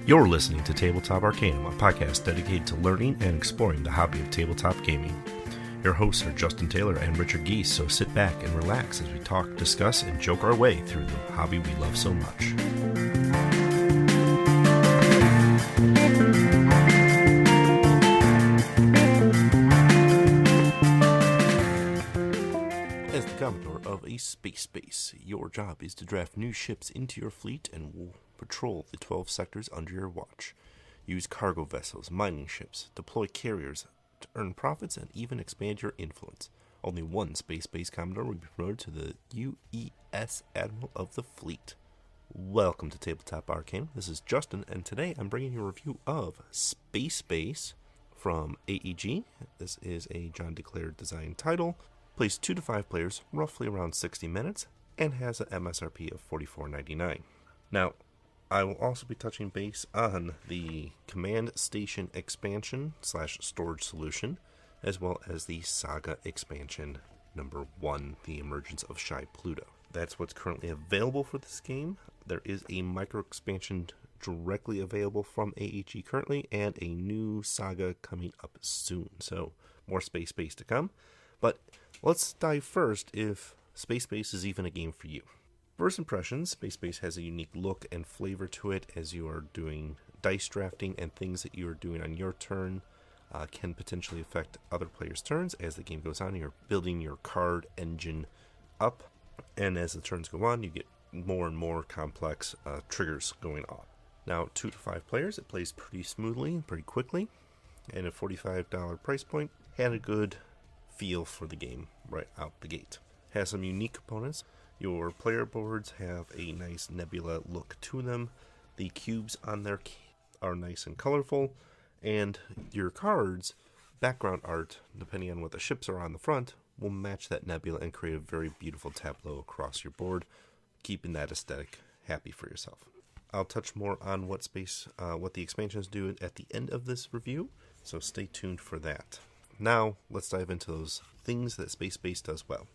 You're listening to Tabletop Arcanum, a podcast dedicated to learning and exploring the hobby of tabletop gaming. Your hosts are Justin Taylor and Richard Geese, so sit back and relax as we talk, discuss, and joke our way through the hobby we love so much. As the Commodore of a Spacebase, your job is to draft new ships into your fleet and will patrol the 12 sectors under your watch. Use cargo vessels, mining ships, deploy carriers to earn profits, and even expand your influence. Only one Space-Based Commodore will be promoted to the UES Admiral of the Fleet. Welcome to Tabletop Arcanum. This is Justin, and today I'm bringing you a review of Spacebase from AEG. This is a John Declared design title. Plays 2 to 5 players, roughly around 60 minutes, and has an MSRP of $44.99. Now, I will also be touching base on the Command Station Expansion / Storage Solution, as well as the Saga Expansion number 1, the Emergence of Shy Pluto. That's what's currently available for this game. There is a micro expansion directly available from AEG currently, and a new Saga coming up soon. So, more Spacebase to come. But let's dive first if Spacebase is even a game for you. First impressions, Spacebase has a unique look and flavor to it as you are doing dice drafting, and things that you are doing on your turn can potentially affect other players' turns. As the game goes on, you're building your card engine up, and as the turns go on, you get more and more complex triggers going off. Now, 2 to 5 players, it plays pretty smoothly and pretty quickly, and a $45 price point, and a good feel for the game right out the gate. Has some unique components. Your player boards have a nice nebula look to them. The cubes on there are nice and colorful, and your cards, background art, depending on what the ships are on the front, will match that nebula and create a very beautiful tableau across your board, keeping that aesthetic happy for yourself. I'll touch more on what the expansions do at the end of this review, so stay tuned for that. Now, let's dive into those things that Spacebase does well.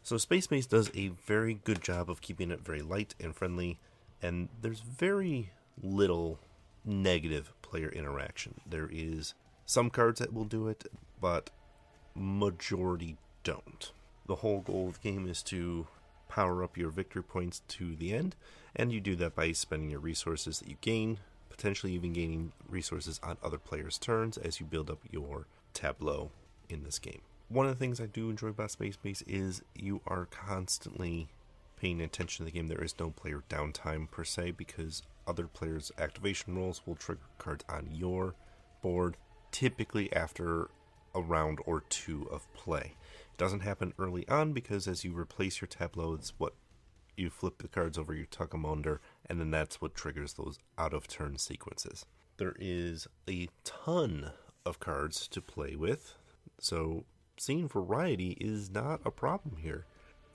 So Spacebase does a very good job of keeping it very light and friendly, and there's very little negative player interaction. There is some cards that will do it, but majority don't. The whole goal of the game is to power up your victory points to the end, and you do that by spending your resources that you gain, potentially even gaining resources on other players' turns as you build up your tableau in this game. One of the things I do enjoy about Spacebase is you are constantly paying attention to the game. There is no player downtime per se, because other players' activation rolls will trigger cards on your board, typically after a round or 2 of play. It doesn't happen early on, because as you replace your tableau, it's what you flip the cards over, you tuck them under, and then that's what triggers those out-of-turn sequences. There is a ton of cards to play with, so seeing variety is not a problem here.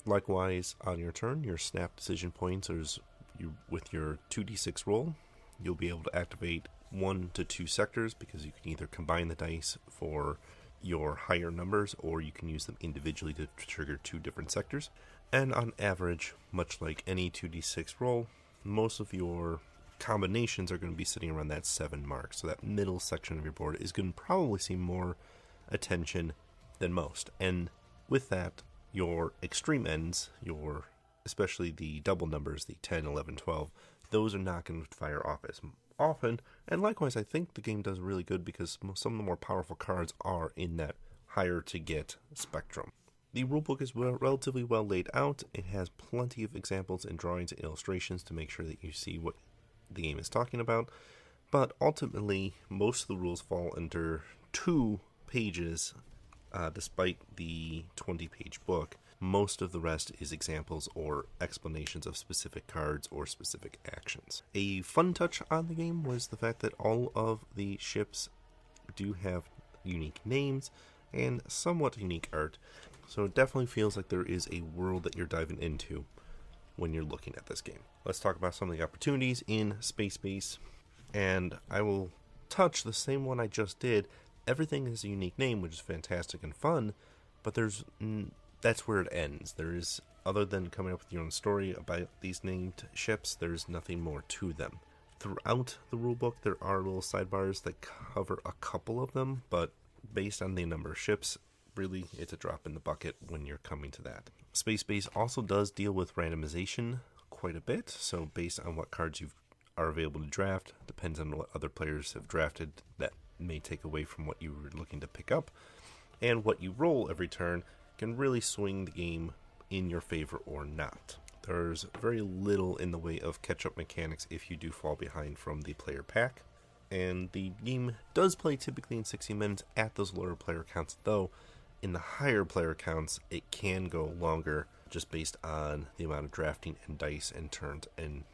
Likewise, on your turn, your snap decision points with your 2d6 roll, you'll be able to activate 1 to 2 sectors, because you can either combine the dice for your higher numbers, or you can use them individually to trigger 2 different sectors. And on average, much like any 2d6 roll, most of your combinations are going to be sitting around that 7 mark. So that middle section of your board is going to probably see more attention than most. And with that, your extreme ends, especially the double numbers, the 10, 11, 12, those are not going to fire off as often. And likewise, I think the game does really good because some of the more powerful cards are in that higher to get spectrum. The rulebook is relatively well laid out. It has plenty of examples and drawings and illustrations to make sure that you see what the game is talking about. But ultimately, most of the rules fall under 2 pages. Despite the 20-page book, most of the rest is examples or explanations of specific cards or specific actions. A fun touch on the game was the fact that all of the ships do have unique names and somewhat unique art, so it definitely feels like there is a world that you're diving into when you're looking at this game. Let's talk about some of the opportunities in Spacebase, and I will touch the same one I just did. Everything has a unique name, which is fantastic and fun, but that's where it ends. There is, other than coming up with your own story about these named ships, there's nothing more to them. Throughout the rulebook, there are little sidebars that cover a couple of them, but based on the number of ships, really it's a drop in the bucket when you're coming to that. Spacebase also does deal with randomization quite a bit, so based on what cards you are available to draft, depends on what other players have drafted, that may take away from what you were looking to pick up, and what you roll every turn can really swing the game in your favor or not. There's very little in the way of catch-up mechanics if you do fall behind from the player pack, and the game does play typically in 60 minutes at those lower player counts, though in the higher player counts it can go longer just based on the amount of drafting and dice and turns and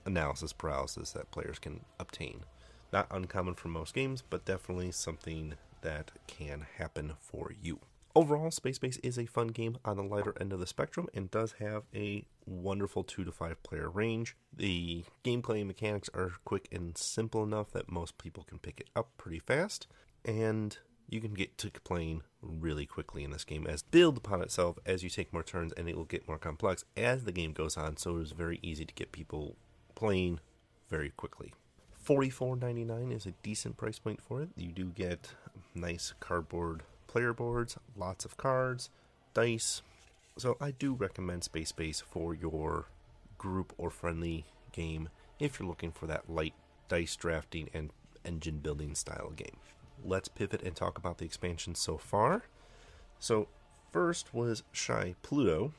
analysis paralysis that players can obtain. Not uncommon for most games, but definitely something that can happen for you. Overall, Spacebase is a fun game on the lighter end of the spectrum and does have a wonderful 2 to 5 player range. The gameplay mechanics are quick and simple enough that most people can pick it up pretty fast, and you can get to playing really quickly in this game, as build upon itself as you take more turns, and it will get more complex as the game goes on, so it is very easy to get people playing very quickly. $44.99 is a decent price point for it. You do get nice cardboard player boards, lots of cards, dice. So I do recommend Spacebase for your group or friendly game if you're looking for that light dice drafting and engine building style game. Let's pivot and talk about the expansions so far. So first was Shy Pluto,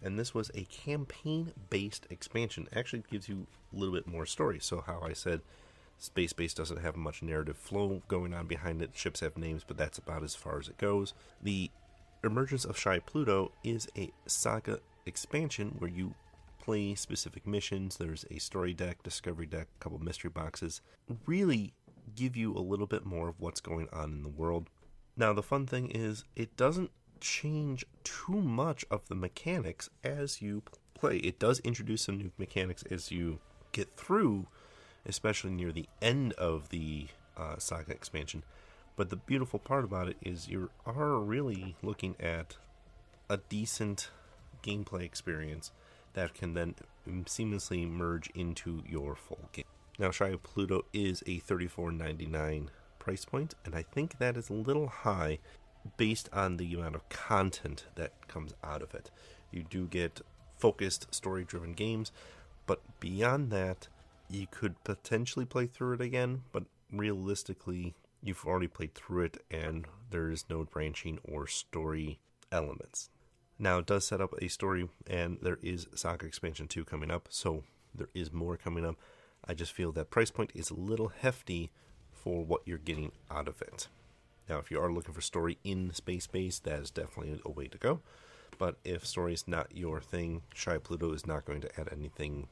and this was a campaign-based expansion. Actually gives you a little bit more story. So how I said Spacebase doesn't have much narrative flow going on behind it. Ships have names, but that's about as far as it goes. The Emergence of Shy Pluto is a Saga Expansion where you play specific missions. There's a story deck, discovery deck, a couple mystery boxes. Really give you a little bit more of what's going on in the world. Now, the fun thing is it doesn't change too much of the mechanics as you play. It does introduce some new mechanics as you get through, especially near the end of the Saga Expansion. But the beautiful part about it is you are really looking at a decent gameplay experience that can then seamlessly merge into your full game. Now, Shy Pluto is a $34.99 price point, and I think that is a little high based on the amount of content that comes out of it. You do get focused, story-driven games, but beyond that, you could potentially play through it again, but realistically, you've already played through it, and there is no branching or story elements. Now, it does set up a story, and there is Saga Expansion 2 coming up, so there is more coming up. I just feel that price point is a little hefty for what you're getting out of it. Now, if you are looking for story in Spacebase, that is definitely a way to go. But if story is not your thing, Shy Pluto is not going to add anything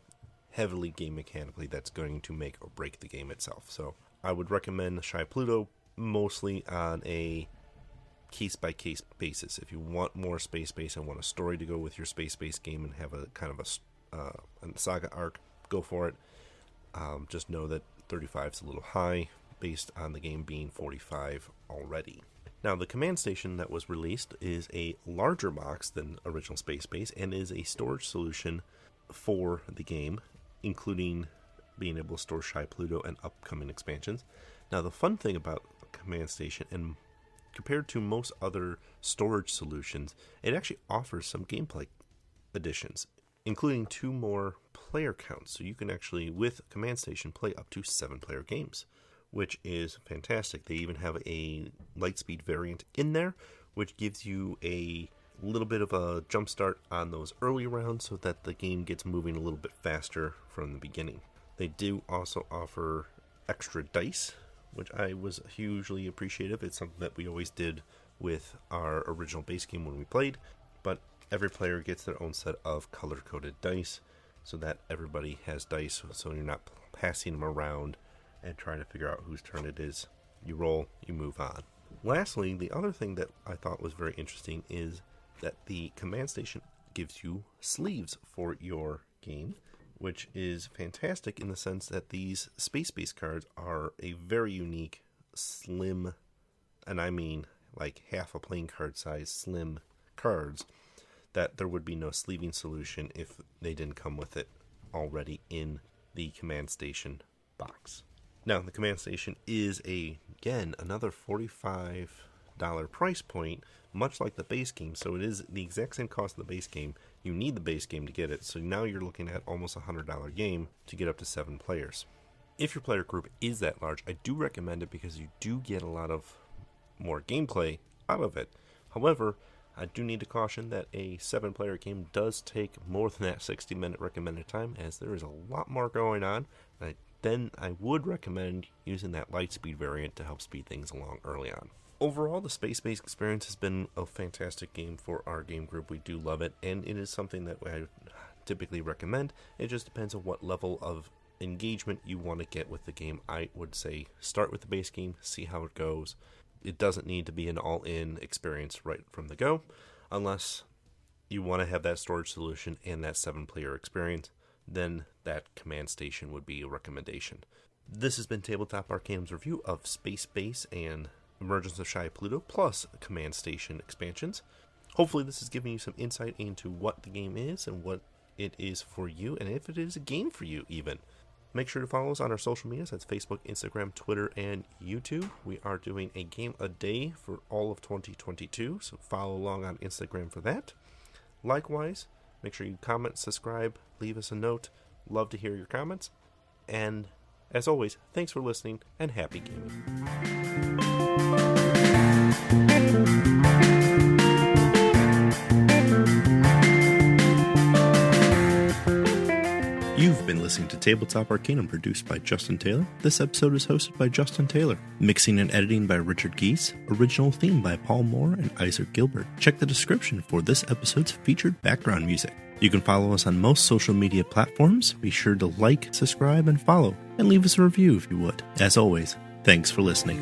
heavily game mechanically that's going to make or break the game itself. So I would recommend Shy Pluto mostly on a case-by-case basis. If you want more Spacebase and want a story to go with your Spacebase game and have a kind of a saga arc, go for it. Just know that 35 is a little high based on the game being 45 already. Now, the command station that was released is a larger box than original Spacebase and is a storage solution for the game, including being able to store Shy Pluto and upcoming expansions. Now, the fun thing about command station, and compared to most other storage solutions, it actually offers some gameplay additions, including 2 more player counts. So you can actually, with command station, play up to 7-player games, which is fantastic. They even have a Lightspeed variant in there, which gives you a little bit of a jump start on those early rounds so that the game gets moving a little bit faster from the beginning. They do also offer extra dice, which I was hugely appreciative. It's something that we always did with our original base game when we played, but every player gets their own set of color-coded dice so that everybody has dice, so you're not passing them around and trying to figure out whose turn it is. You roll, you move on. Lastly, the other thing that I thought was very interesting is that the command station gives you sleeves for your game, which is fantastic in the sense that these Spacebase cards are a very unique, slim, and I mean like half a playing card size slim cards, that there would be no sleeving solution if they didn't come with it already in the command station box. Now, the command station is, again, another $45 price point, much like the base game. So it is the exact same cost of the base game. You need the base game to get it. So now you're looking at almost a $100 game to get up to 7 players. If your player group is that large, I do recommend it because you do get a lot of more gameplay out of it. However, I do need to caution that a 7-player game does take more than that 60-minute recommended time, as there is a lot more going on. Then I would recommend using that light speed variant to help speed things along early on. Overall, the Spacebase experience has been a fantastic game for our game group. We do love it, and it is something that I typically recommend. It just depends on what level of engagement you want to get with the game. I would say start with the base game, see how it goes. It doesn't need to be an all-in experience right from the go, unless you want to have that storage solution and that 7-player experience. Then that command station would be a recommendation. This has been Tabletop Arcanum's review of Spacebase and Emergence of Shy Pluto, plus command station expansions. Hopefully this has given you some insight into what the game is and what it is for you, and if it is a game for you even. Make sure to follow us on our social medias. That's Facebook, Instagram, Twitter, and YouTube. We are doing a game a day for all of 2022, so follow along on Instagram for that. Likewise, make sure you comment, subscribe, leave us a note. Love to hear your comments. And as always, thanks for listening and happy gaming. You've been listening to Tabletop Arcanum, produced by Justin Taylor. This episode is hosted by Justin Taylor. Mixing and editing by Richard Geese. Original theme by Paul Moore and Issac Gilbert. Check the description for this episode's featured background music. You can follow us on most social media platforms. Be sure to like, subscribe, and follow. And leave us a review if you would. As always, thanks for listening.